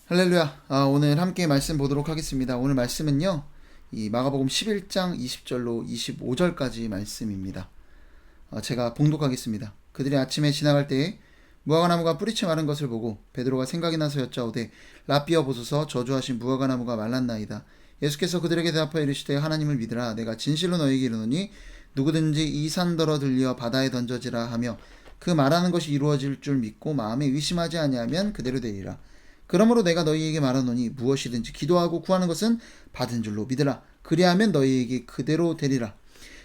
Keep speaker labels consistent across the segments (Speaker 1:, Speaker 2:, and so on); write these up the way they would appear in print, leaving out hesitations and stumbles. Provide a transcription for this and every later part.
Speaker 1: 할렐루야. 오늘 함께 말씀 보도록 하겠습니다. 오늘 말씀은요, 이 마가복음 11장 20절로 25절까지 말씀입니다. 제가 봉독하겠습니다. 그들이 아침에 지나갈 때에 무화과나무가 뿌리채 마른 것을 보고 베드로가 생각이 나서 여짜오되 라삐어 보소서, 저주하신 무화과나무가 말랐나이다. 예수께서 그들에게 대답하여 이르시되 하나님을 믿으라. 내가 진실로 너희에게 이르노니 누구든지 이 산더러 들려 바다에 던져지라 하며 그 말하는 것이 이루어질 줄 믿고 마음에 의심하지 아니하면 그대로 되리라. 그러므로 내가 너희에게 말하노니 무엇이든지 기도하고 구하는 것은 받은 줄로 믿으라. 그리하면 너희에게 그대로 되리라.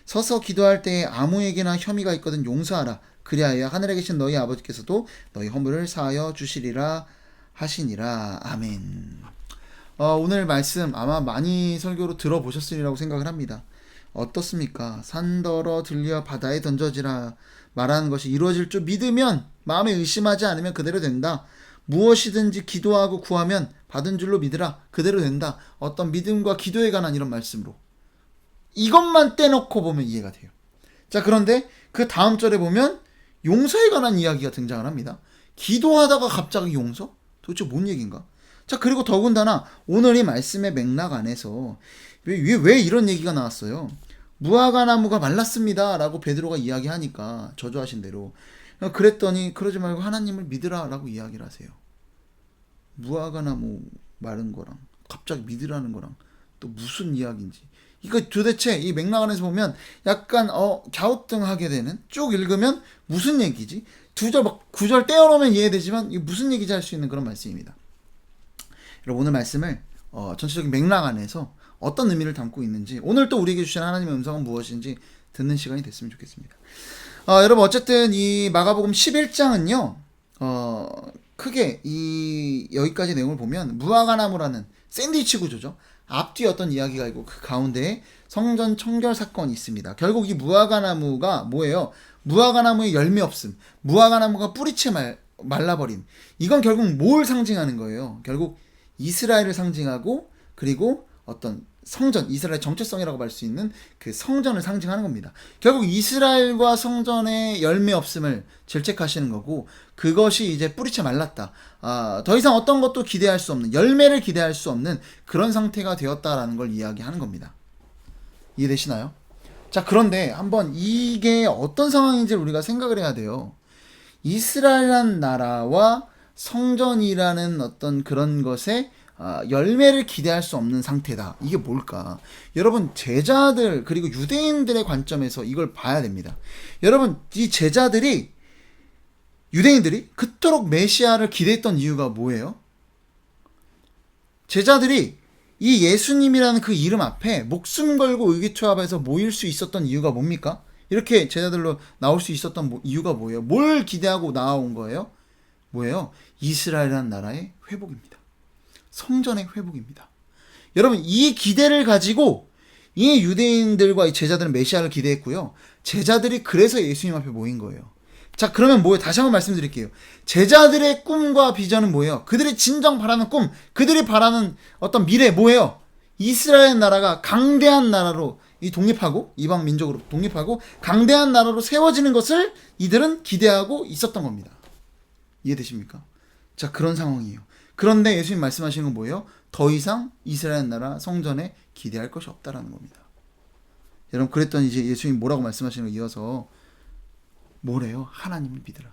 Speaker 1: 서서 기도할 때에 아무에게나 혐의가 있거든 용서하라. 그리하여 하늘에 계신 너희 아버지께서도 너희 허물을 사하여 주시리라 하시니라. 아멘. 오늘 말씀 아마 많이 설교로 들어보셨으리라고 생각을 합니다. 어떻습니까? 산더러 들려 바다에 던져지라 말하는 것이 이루어질 줄 믿으면, 마음에 의심하지 않으면 그대로 된다. 무엇이든지 기도하고 구하면 받은 줄로 믿으라. 그대로 된다. 어떤 믿음과 기도에 관한 이런 말씀으로 이것만 떼놓고 보면 이해가 돼요. 자, 그런데 그 다음 절에 보면 용서에 관한 이야기가 등장을 합니다. 기도하다가 갑자기 용서? 도대체 뭔 얘기인가? 자, 그리고 더군다나 오늘 이 말씀의 맥락 안에서 왜 이런 얘기가 나왔어요? 무화과나무가 말랐습니다 라고 베드로가 이야기하니까, 저주하신 대로, 그랬더니 그러지 말고 하나님을 믿으라 라고 이야기를 하세요. 무화과나무 마른 거랑 갑자기 믿으라는 거랑 또 무슨 이야기인지, 이거 도대체 이 맥락 안에서 보면 약간 갸우뚱하게 되는, 쭉 읽으면 무슨 얘기지? 2절 막 9절 떼어놓으면 이해되지만 이게 무슨 얘기지 할 수 있는 그런 말씀입니다. 여러분, 오늘 말씀을 전체적인 맥락 안에서 어떤 의미를 담고 있는지, 오늘 또 우리에게 주신 하나님의 음성은 무엇인지 듣는 시간이 됐으면 좋겠습니다. 여러분, 어쨌든 이 마가복음 11장은요, 크게 여기까지 내용을 보면 무화과나무라는 샌드위치 구조죠. 앞뒤 어떤 이야기가 있고 그 가운데에 성전 청결 사건이 있습니다. 결국 이 무화과나무가 뭐예요? 무화과나무의 열매 없음, 무화과나무가 뿌리채 말라버림. 이건 결국 뭘 상징하는 거예요? 결국 이스라엘을 상징하고, 그리고 어떤 성전, 이스라엘 정체성이라고 할 수 있는 그 성전을 상징하는 겁니다. 결국 이스라엘과 성전의 열매 없음을 질책하시는 거고, 그것이 이제 뿌리채 말랐다. 더 이상 어떤 것도 기대할 수 없는, 열매를 기대할 수 없는 그런 상태가 되었다라는 걸 이야기하는 겁니다. 이해되시나요? 자, 그런데 한번 이게 어떤 상황인지를 우리가 생각을 해야 돼요. 이스라엘이라는 나라와 성전이라는 어떤 그런 것에 열매를 기대할 수 없는 상태다. 이게 뭘까? 여러분, 제자들 그리고 유대인들의 관점에서 이걸 봐야 됩니다. 여러분, 이 제자들이, 유대인들이 그토록 메시아를 기대했던 이유가 뭐예요? 제자들이 이 예수님이라는 그 이름 앞에 목숨 걸고 의기투합해서 모일 수 있었던 이유가 뭡니까? 이렇게 제자들로 나올 수 있었던 이유가 뭐예요? 뭘 기대하고 나온 거예요? 뭐예요? 이스라엘이라는 나라의 회복입니다. 성전의 회복입니다. 여러분, 이 기대를 가지고 이 유대인들과 이 제자들은 메시아를 기대했고요. 제자들이 그래서 예수님 앞에 모인 거예요. 자, 그러면 뭐예요? 다시 한번 말씀드릴게요. 제자들의 꿈과 비전은 뭐예요? 그들이 진정 바라는 꿈, 그들이 바라는 어떤 미래 뭐예요? 이스라엘 나라가 강대한 나라로 독립하고, 이방 민족으로 독립하고 강대한 나라로 세워지는 것을 이들은 기대하고 있었던 겁니다. 이해되십니까? 자, 그런 상황이에요. 그런데 예수님 말씀하시는 건 뭐예요? 더 이상 이스라엘 나라 성전에 기대할 것이 없다라는 겁니다. 여러분, 그랬더니 이제 예수님 뭐라고 말씀하시는 거 이어서 뭐래요? 하나님을 믿으라.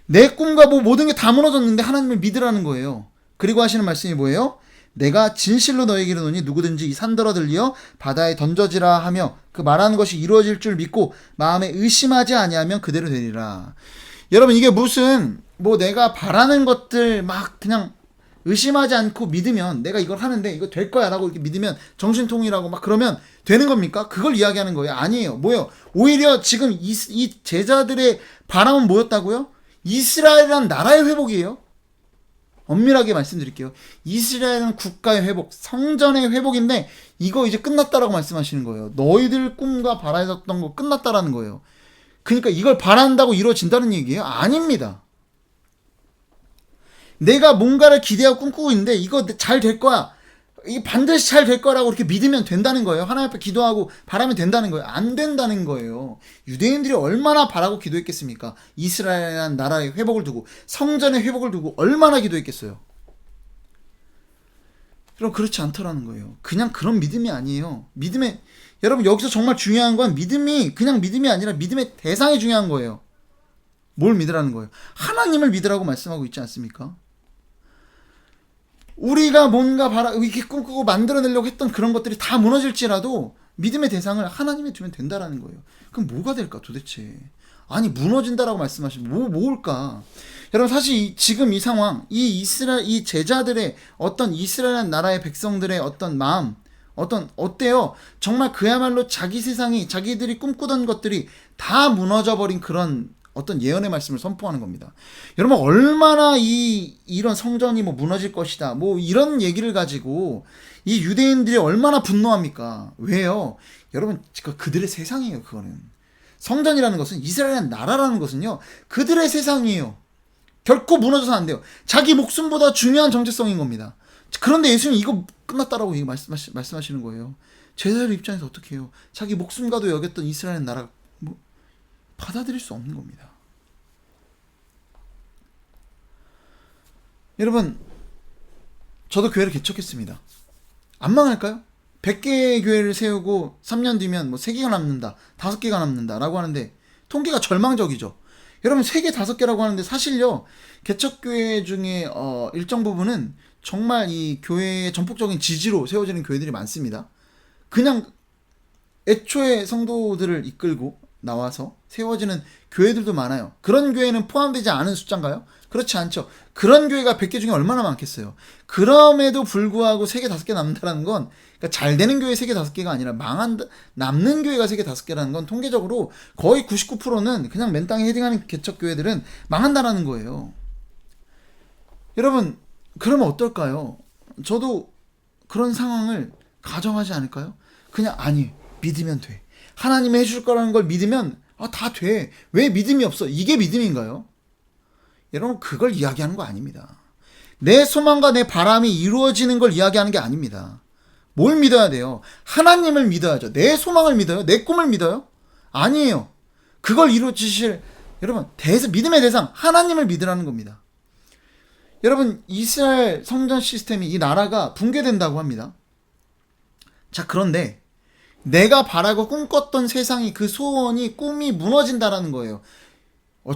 Speaker 1: 내 꿈과 모든 게 다 무너졌는데 하나님을 믿으라는 거예요. 그리고 하시는 말씀이 뭐예요? 내가 진실로 너에게 이르노니 누구든지 이 산더러 들려 바다에 던져지라 하며 그 말하는 것이 이루어질 줄 믿고 마음에 의심하지 아니하면 그대로 되리라. 여러분, 이게 무슨 내가 바라는 것들 막 그냥 의심하지 않고 믿으면, 내가 이걸 하는데 이거 될 거야 라고 이렇게 믿으면 정신통일하고 막 그러면 되는 겁니까? 그걸 이야기하는 거예요? 아니에요. 뭐예요? 오히려 지금 이 제자들의 바람은 뭐였다고요? 이스라엘이란 나라의 회복이에요. 엄밀하게 말씀드릴게요. 이스라엘은 국가의 회복, 성전의 회복인데 이거 이제 끝났다라고 말씀하시는 거예요. 너희들 꿈과 바라셨던 거 끝났다라는 거예요. 그러니까 이걸 바란다고 이루어진다는 얘기예요? 아닙니다. 내가 뭔가를 기대하고 꿈꾸고 있는데 이거 잘 될 거야, 이게 반드시 잘 될 거라고 이렇게 믿으면 된다는 거예요. 하나님 앞에 기도하고 바라면 된다는 거예요. 안 된다는 거예요. 유대인들이 얼마나 바라고 기도했겠습니까? 이스라엘이라는 나라의 회복을 두고, 성전의 회복을 두고 얼마나 기도했겠어요. 여러분 그렇지 않더라는 거예요. 그냥 그런 믿음이 아니에요. 믿음의 여러분 여기서 정말 중요한 건 믿음이 그냥 믿음이 아니라 믿음의 대상이 중요한 거예요. 뭘 믿으라는 거예요? 하나님을 믿으라고 말씀하고 있지 않습니까? 우리가 뭔가 이렇게 꿈꾸고 만들어내려고 했던 그런 것들이 다 무너질지라도 믿음의 대상을 하나님에 두면 된다라는 거예요. 그럼 뭐가 될까 도대체? 아니 무너진다라고 말씀하시면 뭘까? 여러분 사실 지금 이 상황, 이 제자들의 어떤 이스라엘 나라의 백성들의 어떤 마음, 어때요? 정말 그야말로 자기 세상이 자기들이 꿈꾸던 것들이 다 무너져 버린 그런 어떤 예언의 말씀을 선포하는 겁니다. 여러분 얼마나 이런 성전이 무너질 것이다 이런 얘기를 가지고 이 유대인들이 얼마나 분노합니까? 왜요? 여러분 그들의 세상이에요. 그거는 성전이라는 것은 이스라엘 나라라는 것은요 그들의 세상이에요. 결코 무너져서 안 돼요. 자기 목숨보다 중요한 정체성인 겁니다. 그런데 예수님 이거 끝났다라고 말씀하시는 거예요. 제자들 입장에서 어떻게 해요? 자기 목숨과도 여겼던 이스라엘 나라 받아들일 수 없는 겁니다. 여러분 저도 교회를 개척했습니다. 안 망할까요? 100개의 교회를 세우고 3년 뒤면 3개가 남는다 5개가 남는다 라고 하는데 통계가 절망적이죠. 여러분 3개 5개라고 하는데 사실요 개척교회 중에 일정 부분은 정말 이 교회의 전폭적인 지지로 세워지는 교회들이 많습니다. 그냥 애초에 성도들을 이끌고 나와서 세워지는 교회들도 많아요. 그런 교회는 포함되지 않은 숫자인가요? 그렇지 않죠. 그런 교회가 100개 중에 얼마나 많겠어요. 그럼에도 불구하고 3개 5개 남는다는 건 그러니까 잘 되는 교회 3개 5개가 아니라 남는 교회가 3개 5개라는 건 통계적으로 거의 99%는 그냥 맨 땅에 헤딩하는 개척 교회들은 망한다라는 거예요. 여러분 그러면 어떨까요? 저도 그런 상황을 가정하지 않을까요? 그냥 아니 믿으면 돼. 하나님이 해줄 거라는 걸 믿으면 다 돼. 왜 믿음이 없어? 이게 믿음인가요? 여러분 그걸 이야기하는 거 아닙니다. 내 소망과 내 바람이 이루어지는 걸 이야기하는 게 아닙니다. 뭘 믿어야 돼요? 하나님을 믿어야죠. 내 소망을 믿어요? 내 꿈을 믿어요? 아니에요. 그걸 이루어지실 여러분 믿음의 대상 하나님을 믿으라는 겁니다. 여러분 이스라엘 성전 시스템이 이 나라가 붕괴된다고 합니다. 자 그런데 내가 바라고 꿈꿨던 세상이 그 소원이 꿈이 무너진다라는 거예요.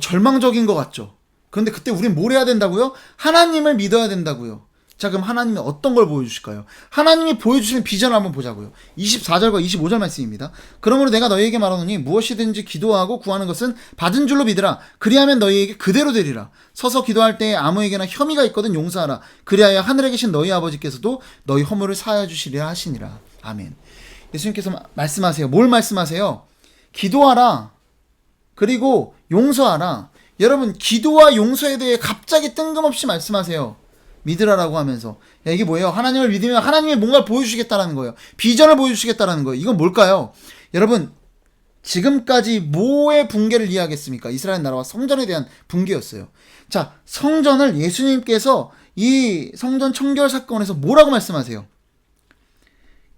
Speaker 1: 절망적인 것 같죠? 그런데 그때 우린 뭘 해야 된다고요? 하나님을 믿어야 된다고요. 자 그럼 하나님이 어떤 걸 보여주실까요? 하나님이 보여주시는 비전을 한번 보자고요. 24절과 25절 말씀입니다. 그러므로 내가 너희에게 말하노니 무엇이든지 기도하고 구하는 것은 받은 줄로 믿으라. 그리하면 너희에게 그대로 되리라. 서서 기도할 때에 아무에게나 혐의가 있거든 용서하라. 그리하여 하늘에 계신 너희 아버지께서도 너희 허물을 사하여 주시리라 하시니라. 아멘. 예수님께서 말씀하세요. 뭘 말씀하세요? 기도하라. 그리고 용서하라. 여러분 기도와 용서에 대해 갑자기 뜬금없이 말씀하세요. 믿으라라고 하면서 이게 뭐예요? 하나님을 믿으면 하나님이 뭔가를 보여주시겠다라는 거예요. 비전을 보여주시겠다라는 거예요. 이건 뭘까요? 여러분 지금까지 뭐의 붕괴를 이해하겠습니까? 이스라엘 나라와 성전에 대한 붕괴였어요. 자 성전을 예수님께서 이 성전 청결 사건에서 뭐라고 말씀하세요?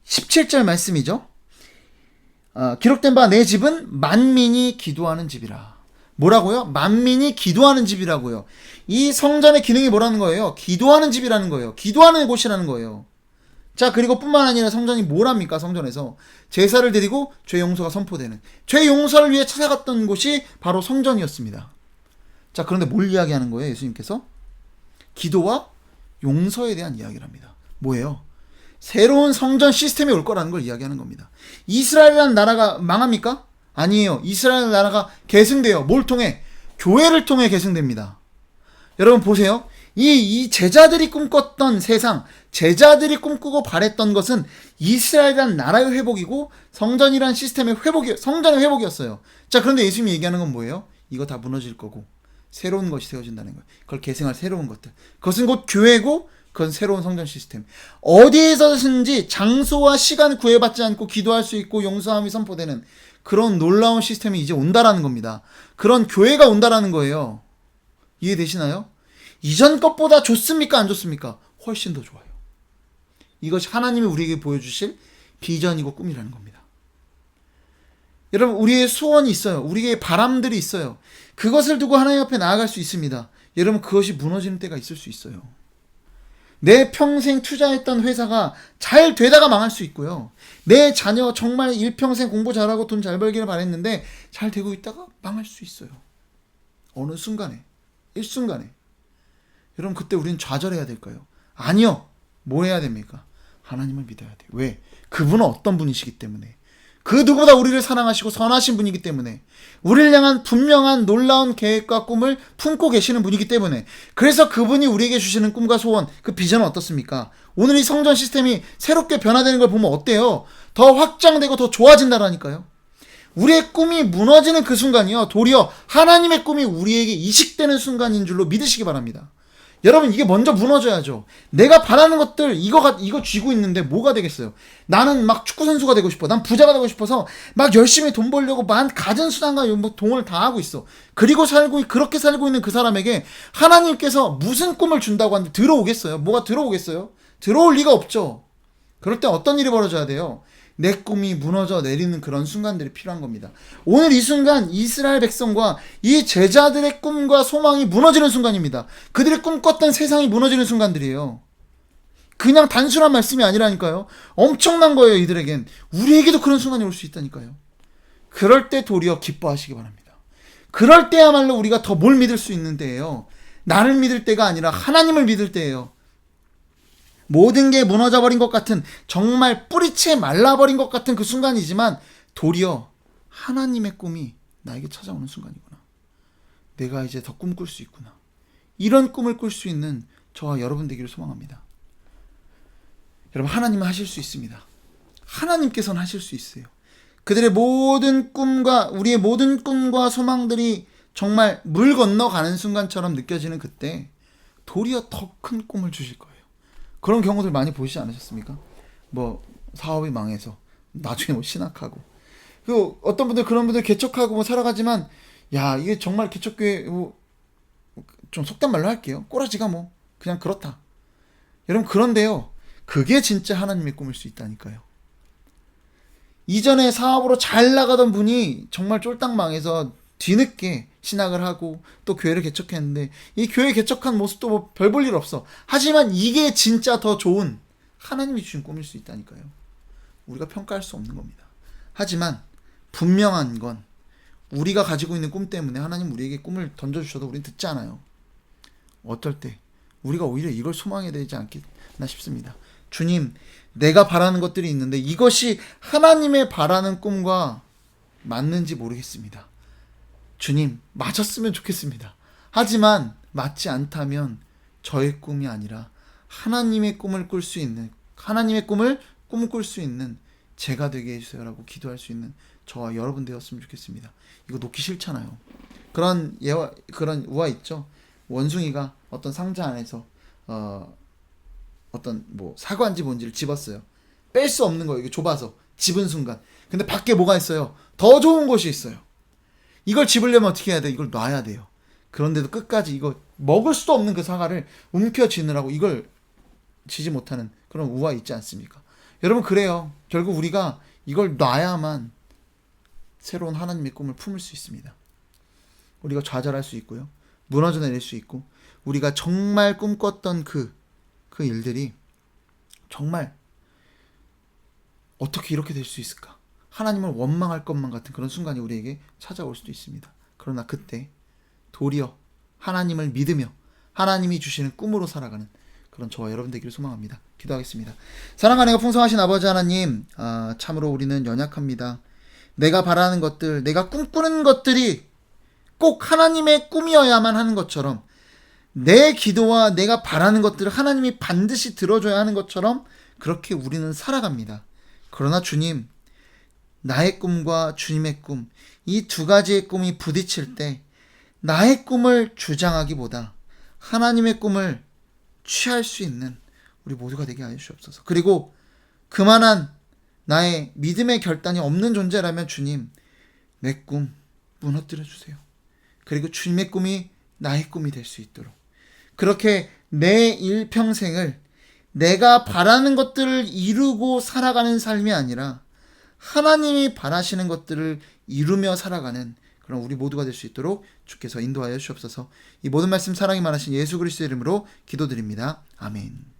Speaker 1: 17절 말씀이죠. 기록된 바 내 집은 만민이 기도하는 집이라. 뭐라고요? 만민이 기도하는 집이라고요. 이 성전의 기능이 뭐라는 거예요? 기도하는 집이라는 거예요. 기도하는 곳이라는 거예요. 자 그리고 뿐만 아니라 성전이 뭘 합니까? 성전에서 제사를 드리고 죄 용서가 선포되는 죄 용서를 위해 찾아갔던 곳이 바로 성전이었습니다. 자 그런데 뭘 이야기하는 거예요? 예수님께서 기도와 용서에 대한 이야기를 합니다. 뭐예요? 새로운 성전 시스템이 올 거라는 걸 이야기하는 겁니다. 이스라엘이라는 나라가 망합니까? 아니에요. 이스라엘 나라가 계승돼요. 뭘 통해? 교회를 통해 계승됩니다. 여러분 보세요. 이 제자들이 꿈꿨던 세상, 제자들이 꿈꾸고 바랬던 것은 이스라엘이라는 나라의 회복이고 성전이라는 시스템의 성전의 회복이었어요. 자 그런데 예수님이 얘기하는 건 뭐예요? 이거 다 무너질 거고 새로운 것이 세워진다는 거예요. 그걸 계승할 새로운 것들. 그것은 곧 교회고 그건 새로운 성전 시스템. 어디에서든지 장소와 시간 구애받지 않고 기도할 수 있고 용서함이 선포되는 그런 놀라운 시스템이 이제 온다라는 겁니다. 그런 교회가 온다라는 거예요. 이해되시나요? 이전 것보다 좋습니까? 안 좋습니까? 훨씬 더 좋아요. 이것이 하나님이 우리에게 보여주실 비전이고 꿈이라는 겁니다. 여러분 우리의 소원이 있어요. 우리의 바람들이 있어요. 그것을 두고 하나님 앞에 나아갈 수 있습니다. 여러분 그것이 무너지는 때가 있을 수 있어요. 내 평생 투자했던 회사가 잘 되다가 망할 수 있고요. 내 자녀 정말 일평생 공부 잘하고 돈 잘 벌기를 바랬는데 잘 되고 있다가 망할 수 있어요. 어느 순간에, 일순간에. 여러분, 그때 우리는 좌절해야 될까요? 아니요. 뭐 해야 됩니까? 하나님을 믿어야 돼요. 왜? 그분은 어떤 분이시기 때문에. 그 누구보다 우리를 사랑하시고 선하신 분이기 때문에, 우리를 향한 분명한 놀라운 계획과 꿈을 품고 계시는 분이기 때문에, 그래서 그분이 우리에게 주시는 꿈과 소원, 그 비전은 어떻습니까? 오늘 이 성전 시스템이 새롭게 변화되는 걸 보면 어때요? 더 확장되고 더 좋아진다라니까요. 우리의 꿈이 무너지는 그 순간이요, 도리어 하나님의 꿈이 우리에게 이식되는 순간인 줄로 믿으시기 바랍니다. 여러분, 이게 먼저 무너져야죠. 내가 바라는 것들, 이거 쥐고 있는데 뭐가 되겠어요? 나는 막 축구선수가 되고 싶어. 난 부자가 되고 싶어서 막 열심히 돈 벌려고 만 가진 수단과 뭐 동을 다 하고 있어. 그리고 그렇게 살고 있는 그 사람에게 하나님께서 무슨 꿈을 준다고 하는데 들어오겠어요? 뭐가 들어오겠어요? 들어올 리가 없죠. 그럴 때 어떤 일이 벌어져야 돼요? 내 꿈이 무너져 내리는 그런 순간들이 필요한 겁니다. 오늘 이 순간 이스라엘 백성과 이 제자들의 꿈과 소망이 무너지는 순간입니다. 그들이 꿈꿨던 세상이 무너지는 순간들이에요. 그냥 단순한 말씀이 아니라니까요. 엄청난 거예요, 이들에겐. 우리에게도 그런 순간이 올 수 있다니까요. 그럴 때 도리어 기뻐하시기 바랍니다. 그럴 때야말로 우리가 더 뭘 믿을 수 있는 때예요. 나를 믿을 때가 아니라 하나님을 믿을 때예요. 모든 게 무너져버린 것 같은, 정말 뿌리채 말라버린 것 같은 그 순간이지만 도리어 하나님의 꿈이 나에게 찾아오는 순간이구나. 내가 이제 더 꿈꿀 수 있구나. 이런 꿈을 꿀 수 있는 저와 여러분 되기를 소망합니다. 여러분, 하나님은 하실 수 있습니다. 하나님께서는 하실 수 있어요. 그들의 모든 꿈과 우리의 모든 꿈과 소망들이 정말 물 건너가는 순간처럼 느껴지는 그때 도리어 더 큰 꿈을 주실 거예요. 그런 경우들 많이 보시지 않으셨습니까? 뭐 사업이 망해서 나중에 뭐 신학하고, 그 어떤 분들, 그런 분들 개척하고 뭐 살아가지만, 야, 이게 정말 개척교회 좀 속단 말로 할게요, 꼬라지가 뭐 그냥 그렇다. 여러분, 그런데요, 그게 진짜 하나님의 꿈일 수 있다니까요. 이전에 사업으로 잘 나가던 분이 정말 쫄딱 망해서 뒤늦게 신학을 하고 또 교회를 개척했는데, 이 교회 개척한 모습도 뭐 별 볼 일 없어. 하지만 이게 진짜 더 좋은 하나님이 주신 꿈일 수 있다니까요. 우리가 평가할 수 없는 겁니다. 하지만 분명한 건, 우리가 가지고 있는 꿈 때문에 하나님 우리에게 꿈을 던져주셔도 우리는 듣지 않아요. 어떨 때 우리가 오히려 이걸 소망해야 되지 않겠나 싶습니다. 주님, 내가 바라는 것들이 있는데 이것이 하나님의 바라는 꿈과 맞는지 모르겠습니다. 주님, 맞았으면 좋겠습니다. 하지만 맞지 않다면 저의 꿈이 아니라 하나님의 꿈을 꿀 수 있는, 하나님의 꿈을 꿈꿀 수 있는 제가 되게 해주세요라고 기도할 수 있는 저와 여러분 되었으면 좋겠습니다. 이거 놓기 싫잖아요. 그런 우화 있죠. 원숭이가 어떤 상자 안에서 어떤 뭐 사과인지 뭔지를 집었어요. 뺄 수 없는 거예요. 이게 좁아서 집은 순간. 근데 밖에 뭐가 있어요? 더 좋은 곳이 있어요. 이걸 집으려면 어떻게 해야 돼? 이걸 놔야 돼요. 그런데도 끝까지 이거 먹을 수도 없는 그 사과를 움켜쥐느라고 이걸 지지 못하는 그런 우화 있지 않습니까? 여러분, 그래요. 결국 우리가 이걸 놔야만 새로운 하나님의 꿈을 품을 수 있습니다. 우리가 좌절할 수 있고요, 무너져 내릴 수 있고, 우리가 정말 꿈꿨던 그 일들이 정말 어떻게 이렇게 될 수 있을까? 하나님을 원망할 것만 같은 그런 순간이 우리에게 찾아올 수도 있습니다. 그러나 그때 도리어 하나님을 믿으며 하나님이 주시는 꿈으로 살아가는 그런 저와 여러분 되기를 소망합니다. 기도하겠습니다. 사랑과 은혜가 풍성하신 아버지 하나님, 참으로 우리는 연약합니다. 내가 바라는 것들, 내가 꿈꾸는 것들이 꼭 하나님의 꿈이어야만 하는 것처럼, 내 기도와 내가 바라는 것들을 하나님이 반드시 들어줘야 하는 것처럼 그렇게 우리는 살아갑니다. 그러나 주님, 나의 꿈과 주님의 꿈, 이 두 가지의 꿈이 부딪힐 때 나의 꿈을 주장하기보다 하나님의 꿈을 취할 수 있는 우리 모두가 되게 하여 주옵소서. 그리고 그만한 나의 믿음의 결단이 없는 존재라면 주님, 내 꿈 무너뜨려 주세요. 그리고 주님의 꿈이 나의 꿈이 될 수 있도록, 그렇게 내 일평생을 내가 바라는 것들을 이루고 살아가는 삶이 아니라 하나님이 바라시는 것들을 이루며 살아가는 그런 우리 모두가 될 수 있도록 주께서 인도하여 주옵소서. 이 모든 말씀 사랑이 많으신 예수 그리스도의 이름으로 기도드립니다. 아멘.